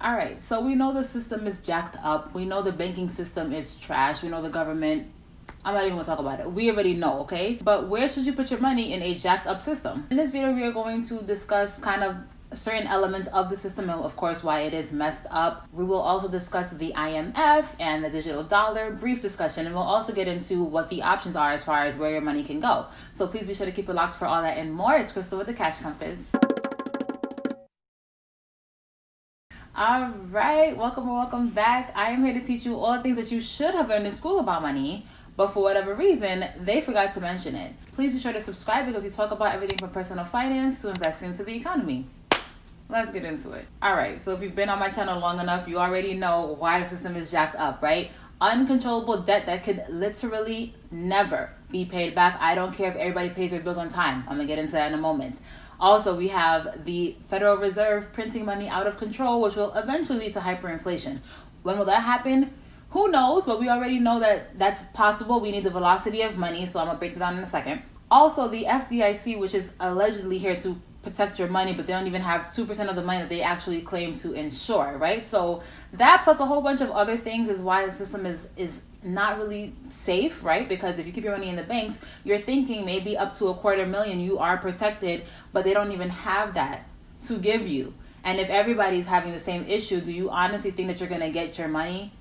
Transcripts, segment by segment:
All right, so we know the system is jacked up. We know the banking system is trash. We know the government, I'm not even gonna talk about it. We already know, okay? But where should you put your money in a jacked up system? In this video, we are going to discuss kind of certain elements of the system and of course why it is messed up. We will also discuss the IMF and the digital dollar, brief discussion, and we'll also get into what the options are as far as where your money can go. So please be sure to keep it locked for all that and more. It's Crystal with the Cash Compass. All right, welcome back. I am here to teach you all the things that you should have learned in school about money, but for whatever reason, they forgot to mention it. Please be sure to subscribe because we talk about everything from personal finance to investing into the economy. Let's get into it. All right, so if you've been on my channel long enough, you already know why the system is jacked up, right? Uncontrollable debt that could literally never be paid back. I don't care if everybody pays their bills on time. I'm gonna get into that in a moment. Also, we have the Federal Reserve printing money out of control, which will eventually lead to hyperinflation. When will that happen? Who knows, but we already know that that's possible. We need the velocity of money, so I'm gonna break it down in a second. Also, the FDIC, which is allegedly here to protect your money, but they don't even have 2% of the money that they actually claim to insure, right? So that plus a whole bunch of other things is why the system is not really safe, right? Because if you keep your money in the banks, you're thinking maybe up to $250,000 you are protected, but they don't even have that to give you. And if everybody's having the same issue, do you honestly think that you're gonna get your money?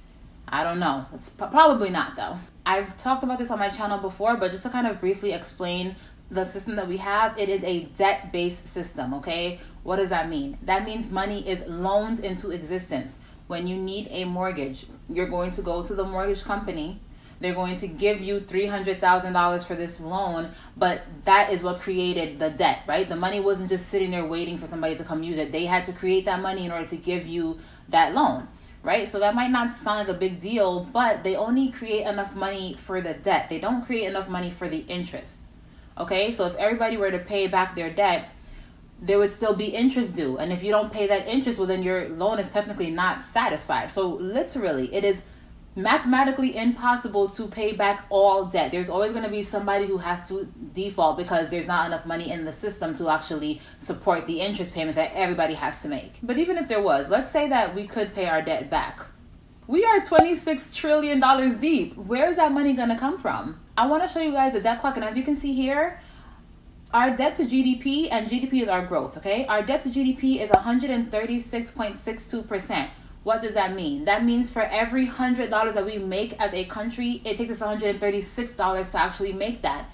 I don't know. It's probably not though. I've talked about this on my channel before, but just to kind of briefly explain the system that we have, it is a debt-based system, okay? What does that mean? That means money is loaned into existence. When you need a mortgage, you're going to go to the mortgage company. They're going to give you $300,000 for this loan, but that is what created the debt, right? The money wasn't just sitting there waiting for somebody to come use it. They had to create that money in order to give you that loan, right? So that might not sound like a big deal, but they only create enough money for the debt. They don't create enough money for the interest. Okay, so if everybody were to pay back their debt, there would still be interest due. And if you don't pay that interest, well, then your loan is technically not satisfied. So literally, it is mathematically impossible to pay back all debt. There's always going to be somebody who has to default because there's not enough money in the system to actually support the interest payments that everybody has to make. But even if there was, let's say that we could pay our debt back. We are $26 trillion deep. Where is that money going to come from? I want to show you guys the debt clock. And as you can see here, our debt to GDP, and GDP is our growth, okay? Our debt to GDP is 136.62%. What does that mean? That means for every $100 that we make as a country, it takes us $136 to actually make that.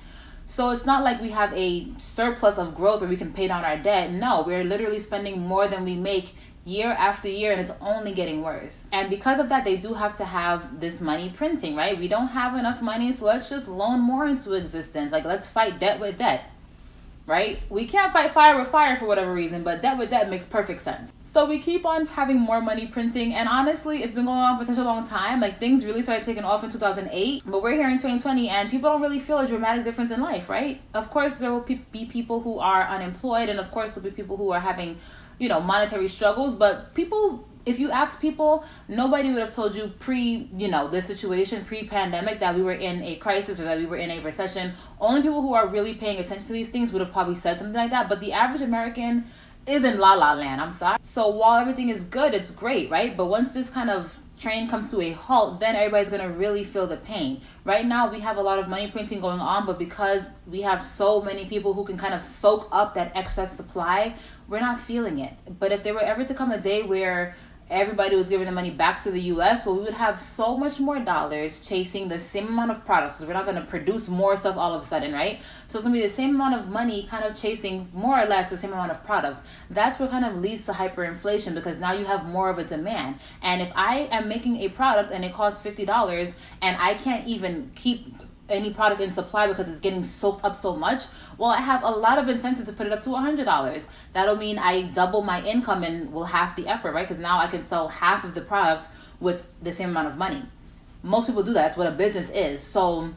So it's not like we have a surplus of growth where we can pay down our debt. No, we're literally spending more than we make year after year, and it's only getting worse. And because of that, they do have to have this money printing, right? We don't have enough money, so let's just loan more into existence. Like, let's fight debt with debt, right? We can't fight fire with fire for whatever reason, but debt with debt makes perfect sense. So we keep on having more money printing, and honestly, it's been going on for such a long time. Like, things really started taking off in 2008, but we're here in 2020, and people don't really feel a dramatic difference in life, right? Of course, there will be people who are unemployed, and of course, there will be people who are having, monetary struggles, but people, if you ask people, nobody would have told you this situation, pre-pandemic, that we were in a crisis or that we were in a recession. Only people who are really paying attention to these things would have probably said something like that, but the average American is in la la land, I'm sorry. So while everything is good, it's great, right? But once this kind of train comes to a halt, then everybody's going to really feel the pain. Right now, we have a lot of money printing going on, but because we have so many people who can kind of soak up that excess supply, we're not feeling it. But if there were ever to come a day where everybody was giving the money back to the US, well, we would have so much more dollars chasing the same amount of products, because we're not going to produce more stuff all of a sudden, right? So it's going to be the same amount of money kind of chasing more or less the same amount of products. That's what kind of leads to hyperinflation, because now you have more of a demand. And if I am making a product and it costs $50 and I can't even keep any product in supply because it's getting soaked up so much, well, I have a lot of incentive to put it up to $100. That'll mean I double my income and will half the effort, right? Because now I can sell half of the product with the same amount of money. Most people do that. That's what a business is. So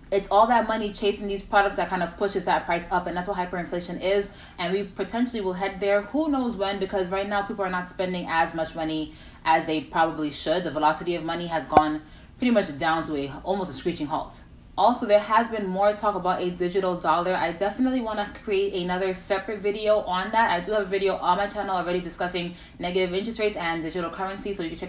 it's all that money chasing these products that kind of pushes that price up, and that's what hyperinflation is. And we potentially will head there. Who knows when? Because right now people are not spending as much money as they probably should. The velocity of money has gone pretty much down to almost a screeching halt. Also, there has been more talk about a digital dollar. I definitely want to create another separate video on that. I do have a video on my channel already discussing negative interest rates and digital currency, so you can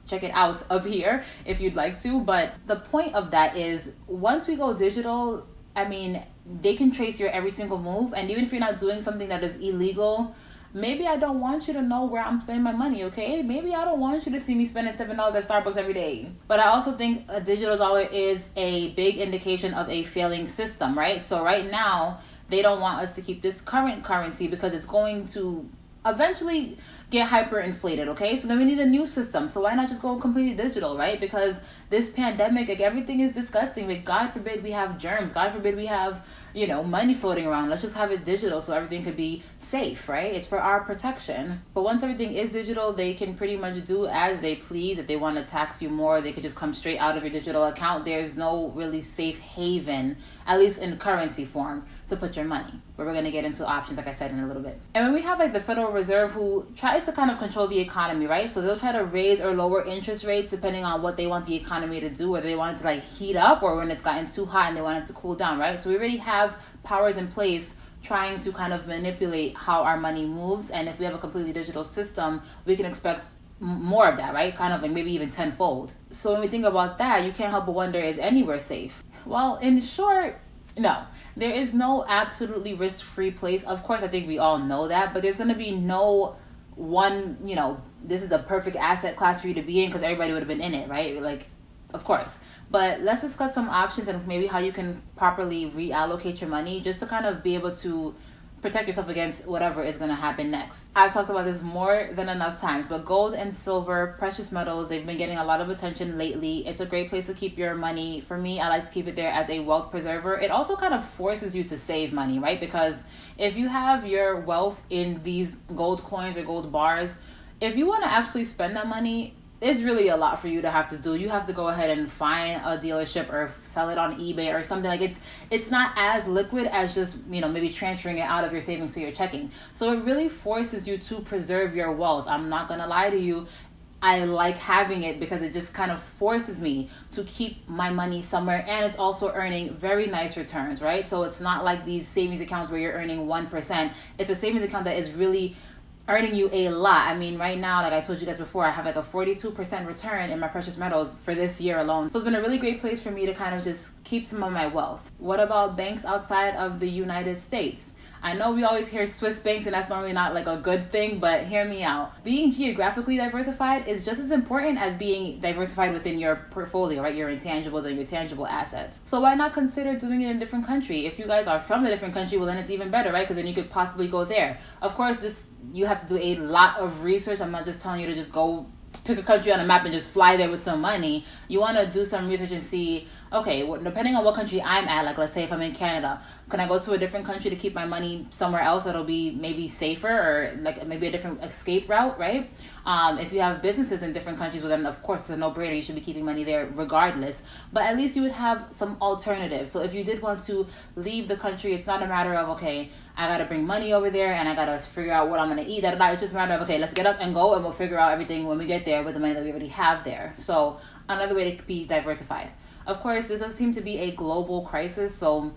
check it out up here if you'd like to. But the point of that is, once we go digital, I mean, they can trace your every single move, and even if you're not doing something that is illegal, maybe I don't want you to know where I'm spending my money, okay? Maybe I don't want you to see me spending $7 at Starbucks every day. But I also think a digital dollar is a big indication of a failing system, right? So right now, they don't want us to keep this current currency because it's going to eventually get hyperinflated, okay? So then we need a new system. So why not just go completely digital, right? Because this pandemic, like, everything is disgusting. Like, God forbid we have germs. God forbid we have, money floating around. Let's just have it digital so everything could be safe, right? It's for our protection. But once everything is digital, they can pretty much do as they please. If they want to tax you more, they could just come straight out of your digital account. There's no really safe haven, at least in currency form, to put your money. But we're going to get into options, like I said, in a little bit. And when we have like the Federal Reserve, who tries to kind of control the economy, right? So they'll try to raise or lower interest rates depending on what they want the economy to do, whether they want it to like heat up or when it's gotten too hot and they want it to cool down, right? So we already have powers in place trying to kind of manipulate how our money moves. And if we have a completely digital system, we can expect more of that, right? Kind of like maybe even tenfold. So when we think about that, you can't help but wonder, is anywhere safe? Well, in short, no, there is no absolutely risk-free place. Of course, I think we all know that, but there's going to be no one, this is the perfect asset class for you to be in because everybody would have been in it, right? Like, of course. But let's discuss some options and maybe how you can properly reallocate your money just to kind of be able to protect yourself against whatever is going to happen next. I've talked about this more than enough times, but gold and silver, precious metals, they've been getting a lot of attention lately. It's a great place to keep your money. For me, I like to keep it there as a wealth preserver. It also kind of forces you to save money, right? Because if you have your wealth in these gold coins or gold bars, if you want to actually spend that money, it's really a lot for you to have to do. You have to go ahead and find a dealership or sell it on eBay or something. Like, it's not as liquid as just, maybe transferring it out of your savings to your checking. So it really forces you to preserve your wealth. I'm not going to lie to you. I like having it because it just kind of forces me to keep my money somewhere, and it's also earning very nice returns, right? So it's not like these savings accounts where you're earning 1%. It's a savings account that is really earning you a lot. I mean, right now, like I told you guys before, I have like a 42% return in my precious metals for this year alone. So it's been a really great place for me to kind of just keep some of my wealth. What about banks outside of the United States? I know we always hear Swiss banks, and that's normally not like a good thing, but hear me out. Being geographically diversified is just as important as being diversified within your portfolio, right? Your intangibles and your tangible assets. So why not consider doing it in a different country? If you guys are from a different country, well, then it's even better, right? Because then you could possibly go there. Of course, you have to do a lot of research. I'm not just telling you to just go pick a country on a map and just fly there with some money. You want to do some research and see, okay, well, depending on what country I'm at, like let's say if I'm in Canada, can I go to a different country to keep my money somewhere else that'll be maybe safer or like maybe a different escape route, right? If you have businesses in different countries, well then of course it's a no-brainer. You should be keeping money there regardless. But at least you would have some alternatives. So if you did want to leave the country, it's not a matter of, okay, I got to bring money over there and I got to figure out what I'm going to eat. It's just a matter of, okay, let's get up and go and we'll figure out everything when we get there with the money that we already have there. So another way to be diversified. Of course, this does seem to be a global crisis, so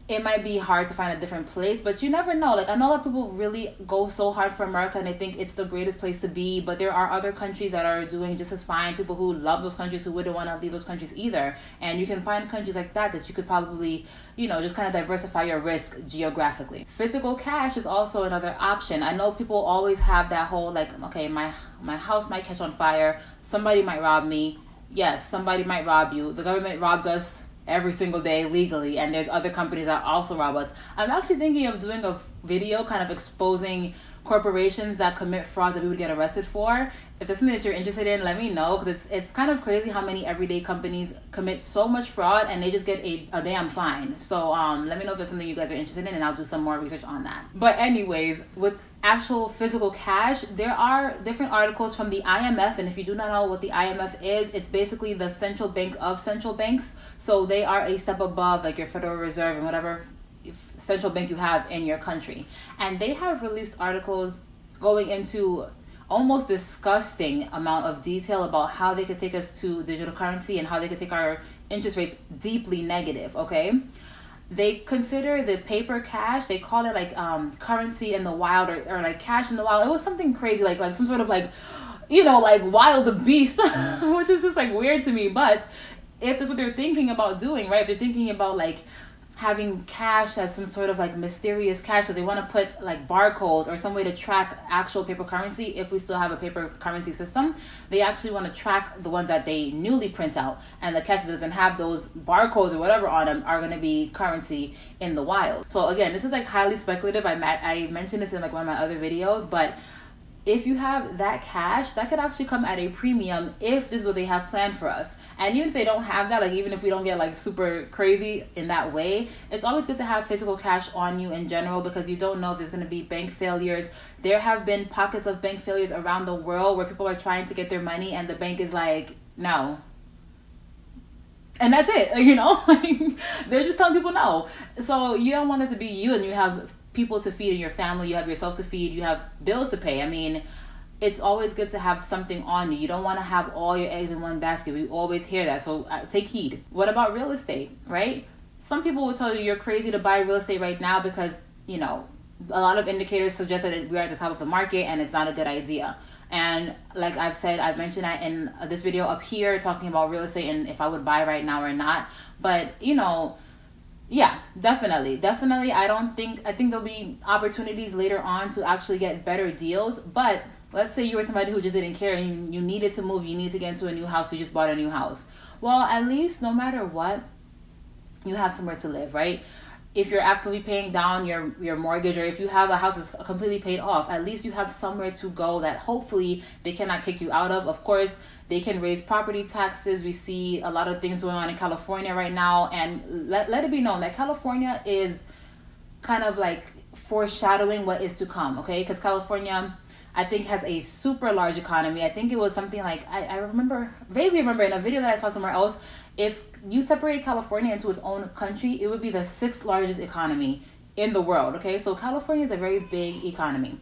it might be hard to find a different place, but you never know. Like, I know a lot of people really go so hard for America and they think it's the greatest place to be, but there are other countries that are doing just as fine. People who love those countries, who wouldn't want to leave those countries either. And you can find countries like that you could probably, just kind of diversify your risk geographically. Physical cash is also another option. I know people always have that whole, like, okay, my house might catch on fire. Somebody might rob me. Yes, somebody might rob you. The government robs us every single day legally, and there's other companies that also rob us. I'm actually thinking of doing a video kind of exposing corporations that commit frauds that we would get arrested for. If that's something that you're interested in, let me know, because it's kind of crazy how many everyday companies commit so much fraud and they just get a damn fine. So let me know if that's something you guys are interested in, and I'll do some more research on that. But anyways, with actual physical cash, there are different articles from the IMF, and if you do not know what the IMF is, it's basically the central bank of central banks. So they are a step above like your Federal Reserve and whatever central bank you have in your country. And they have released articles going into almost disgusting amount of detail about how they could take us to digital currency and how they could take our interest rates deeply negative, okay? They consider the paper cash, they call it like currency in the wild, or like cash in the wild. It was something crazy, like some sort of like, like wild beast, which is just like weird to me. But if that's what they're thinking about doing, right? If they're thinking about like having cash as some sort of like mysterious cash because they want to put like barcodes or some way to track actual paper currency, if we still have a paper currency system, they actually want to track the ones that they newly print out, and the cash that doesn't have those barcodes or whatever on them are going to be currency in the wild. So again, this is like highly speculative. I mentioned this in like one of my other videos, but if you have that cash, that could actually come at a premium if this is what they have planned for us. And even if they don't have that, like even if we don't get like super crazy in that way, it's always good to have physical cash on you in general, because you don't know if there's going to be bank failures. There have been pockets of bank failures around the world where people are trying to get their money and the bank is like, no. And that's it, like, they're just telling people no. So you don't want it to be you, and you have people to feed in your family, you have yourself to feed, you have bills to pay. I mean, it's always good to have something on you. You don't want to have all your eggs in one basket. We always hear that, so take heed. What about real estate, right? Some people will tell you you're crazy to buy real estate right now because, a lot of indicators suggest that we're at the top of the market and it's not a good idea. And like I've said, I've mentioned that in this video up here talking about real estate and if I would buy right now or not. But, yeah, definitely. I think there'll be opportunities later on to actually get better deals. But let's say you were somebody who just didn't care and you needed to move, you needed to get into a new house, you just bought a new house. Well, at least no matter what, you have somewhere to live, right? If you're actively paying down your mortgage, or if you have a house that's completely paid off, at least you have somewhere to go that hopefully they cannot kick you out of. Of course, they can raise property taxes. We see a lot of things going on in California right now. And let it be known that California is kind of like foreshadowing what is to come, okay? Because California, I think, has a super large economy. I think it was something like, I vaguely remember in a video that I saw somewhere else, if you separated California into its own country, it would be the 6th largest economy in the world, okay? So California is a very big economy.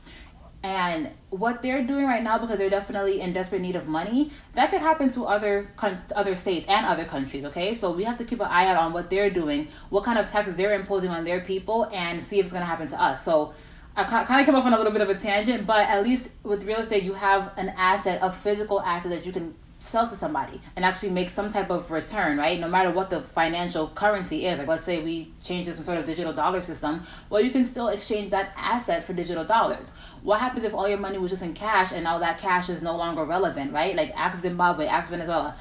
And what they're doing right now, because they're definitely in desperate need of money, that could happen to other states and other countries, okay? So we have to keep an eye out on what they're doing, what kind of taxes they're imposing on their people, and see if it's going to happen to us. So I kind of came off on a little bit of a tangent, but at least with real estate, you have an asset, a physical asset that you can sell to somebody and actually make some type of return, right? No matter what the financial currency is. Like, let's say we change to some sort of digital dollar system. Well, you can still exchange that asset for digital dollars. What happens if all your money was just in cash and now that cash is no longer relevant, right? Like, ask Zimbabwe, ask Venezuela.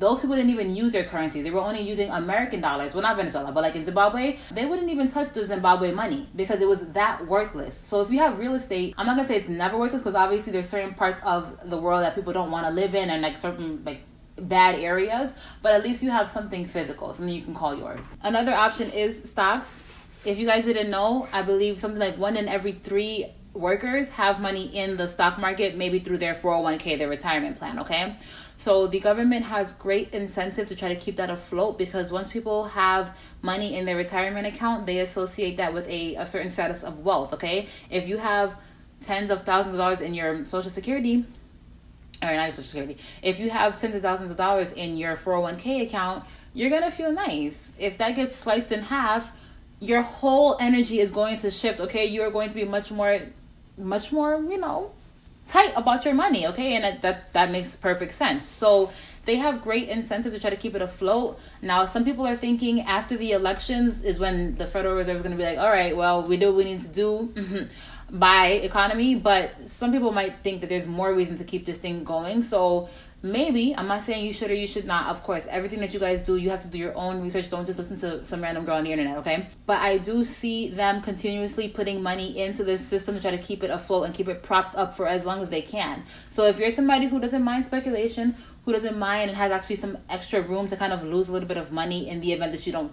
Those people didn't even use their currencies. They were only using American dollars. Well, not Venezuela, but like in Zimbabwe, they wouldn't even touch the Zimbabwe money because it was that worthless. So if you have real estate, I'm not going to say it's never worthless, because obviously there's certain parts of the world that people don't want to live in, and like certain like bad areas, but at least you have something physical, something you can call yours. Another option is stocks. If you guys didn't know, I believe something like 1 in every 3 workers have money in the stock market, maybe through their 401k, their retirement plan, okay? So the government has great incentive to try to keep that afloat, because once people have money in their retirement account, they associate that with a certain status of wealth, okay? If you have tens of thousands of dollars in your Social Security, or not your Social Security, if you have tens of thousands of dollars in your 401k account, you're going to feel nice. If that gets sliced in half, your whole energy is going to shift, okay? You are going to be much more, tight about your money, okay? And that makes perfect sense. So they have great incentive to try to keep it afloat. Now, some people are thinking after the elections is when the Federal Reserve is going to be like, all right, well, we do what we need to do by economy. But some people might think that there's more reason to keep this thing going. So maybe, I'm not saying you should or you should not. Of course, everything that you guys do, you have to do your own research. Don't just listen to some random girl on the internet, okay? But I do see them continuously putting money into this system to try to keep it afloat and keep it propped up for as long as they can. So if you're somebody who doesn't mind speculation, who doesn't mind and has actually some extra room to kind of lose a little bit of money in the event that you don't,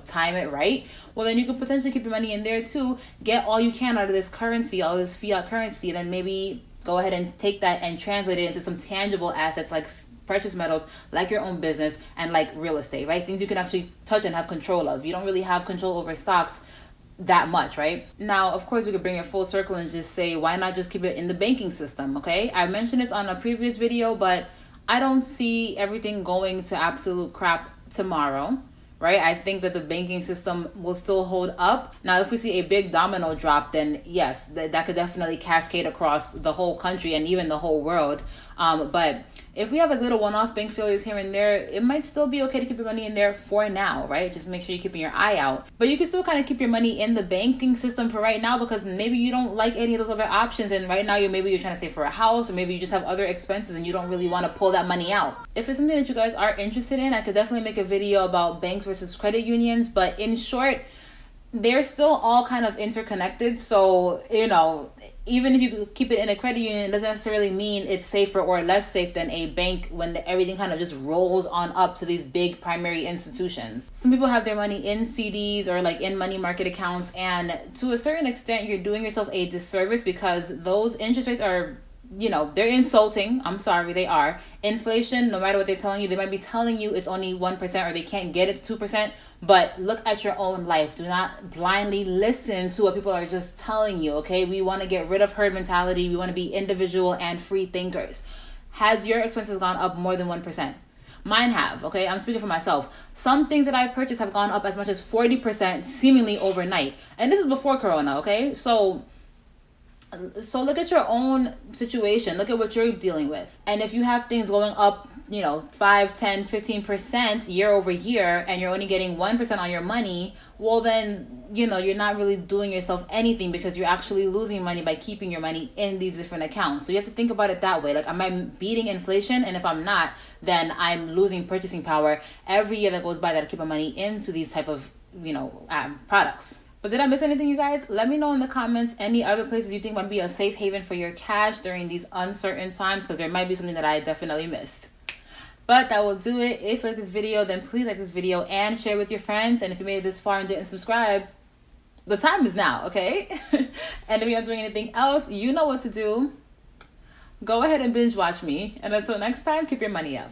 time it right, well, then you could potentially keep your money in there too. Get all you can out of this currency, all this fiat currency, and then maybe go ahead and take that and translate it into some tangible assets like precious metals, like your own business, and like real estate, right? Things you can actually touch and have control of. You don't really have control over stocks that much, right? Now, of course, we could bring it full circle and just say, why not just keep it in the banking system, okay? I mentioned this on a previous video, but I don't see everything going to absolute crap tomorrow, right? I think that the banking system will still hold up. Now, if we see a big domino drop, then yes, that could definitely cascade across the whole country and even the whole world. But if we have little one-off bank failures here and there, it might still be okay to keep your money in there for now, right? Just make sure you're keeping your eye out. But you can still kind of keep your money in the banking system for right now, because maybe you don't like any of those other options, and right now you're trying to save for a house, or maybe you just have other expenses and you don't really want to pull that money out. If it's something that you guys are interested in, I could definitely make a video about banks versus credit unions. But in short, they're still all kind of interconnected. So, even if you keep it in a credit union, it doesn't necessarily mean it's safer or less safe than a bank when everything kind of just rolls on up to these big primary institutions. Some people have their money in CDs or in money market accounts, and to a certain extent, you're doing yourself a disservice, because those interest rates are, they're insulting. I'm sorry, they are. Inflation, no matter what they're telling you, they might be telling you it's only 1% or they can't get it to 2%. But look at your own life. Do not blindly listen to what people are just telling you, okay? We want to get rid of herd mentality. We want to be individual and free thinkers. Has your expenses gone up more than 1%? Mine have, okay? I'm speaking for myself. Some things that I purchased have gone up as much as 40% seemingly overnight. And this is before Corona, okay? So look at your own situation. Look at what you're dealing with. And if you have things going up, 5, 10, 15% year over year, and you're only getting 1% on your money, well then, you're not really doing yourself anything, because you're actually losing money by keeping your money in these different accounts. So you have to think about it that way. Am I beating inflation? And if I'm not, then I'm losing purchasing power every year that goes by that I keep my money into these type of, products. But did I miss anything, you guys? Let me know in the comments any other places you think might be a safe haven for your cash during these uncertain times, because there might be something that I definitely missed. But that will do it. If you like this video, then please like this video and share with your friends. And if you made it this far and didn't subscribe, the time is now, okay? And if you're not doing anything else, you know what to do. Go ahead and binge watch me. And until next time, keep your money up.